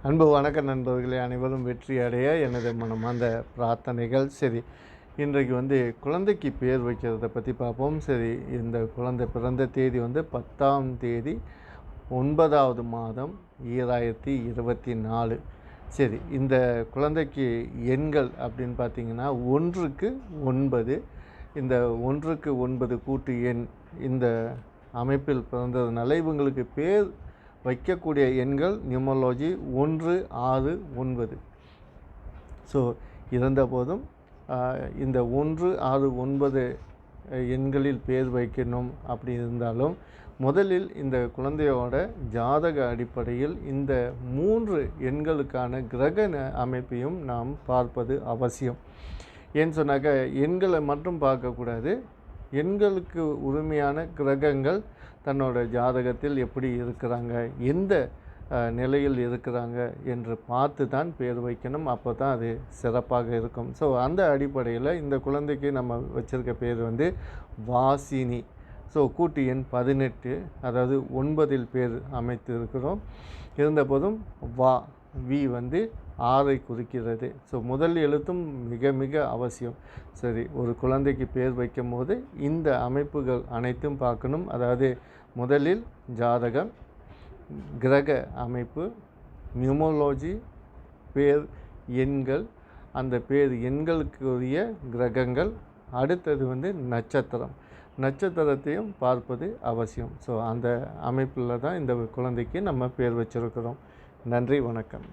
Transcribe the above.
அன்பு வணக்க நண்பர்களே, அனைவரும் வெற்றி அடைய எனது மனமார்ந்த பிரார்த்தனைகள். சரி, இன்றைக்கு குழந்தைக்கு பேர் வைக்கிறத பற்றி பார்ப்போம். சரி, இந்த குழந்தை பிறந்த தேதி 10ஆம் தேதி 9வது மாதம் 2024. சரி, இந்த குழந்தைக்கு எண்கள் அப்படின்னு பார்த்தீங்கன்னா 1க்கு 9. இந்த 1க்கு 9 கூட்டு எண் இந்த அமைப்பில் பிறந்ததுனால இவங்களுக்கு பேர் வைக்கக்கூடிய எண்கள் நியூமராலஜி 1, 6, 9. ஸோ இருந்த போதும் இந்த 1, 6, 9 எண்களில் பேர் வைக்கணும் அப்படி இருந்தாலும் முதலில் இந்த குழந்தையோட ஜாதக அடிப்படையில் இந்த 3 எண்களுக்கான கிரக அமைப்பையும் நாம் பார்ப்பது அவசியம். ஏன்னு சொன்னாக்க எண்களை மட்டும் பார்க்கக்கூடாது, எண்களுக்கு உரிமையான கிரகங்கள் தன்னோட ஜாதகத்தில் எப்படி இருக்கிறாங்க, எந்த நிலையில் இருக்கிறாங்க என்று பார்த்து தான் பேர் வைக்கணும். அப்போ தான் அது சிறப்பாக இருக்கும். ஸோ அந்த அடிப்படையில் இந்த குழந்தைக்கு நம்ம வச்சுருக்க பேர் வாசினி. ஸோ கூட்டு எண் 18, அதாவது 9இல் பேர் அமைத்து இருக்கிறோம். இருந்தபோதும் வி 6ஐ குறிக்கிறது. ஸோ முதல் எழுத்தும் மிக மிக அவசியம். சரி, ஒரு குழந்தைக்கு பேர் வைக்கும் போது இந்த அமைப்புகள் அனைத்தும் பார்க்கணும். அதாவது முதலில் ஜாதகம், கிரக அமைப்பு, நியூமராலஜி, பேர் எண்கள், அந்த பேர் எண்களுக்குரிய கிரகங்கள், அடுத்தது நட்சத்திரத்தையும் பார்ப்பது அவசியம். ஸோ அந்த அமைப்பில் தான் இந்த குழந்தைக்கு நம்ம பேர் வச்சுருக்கிறோம். நன்றி, வணக்கம்.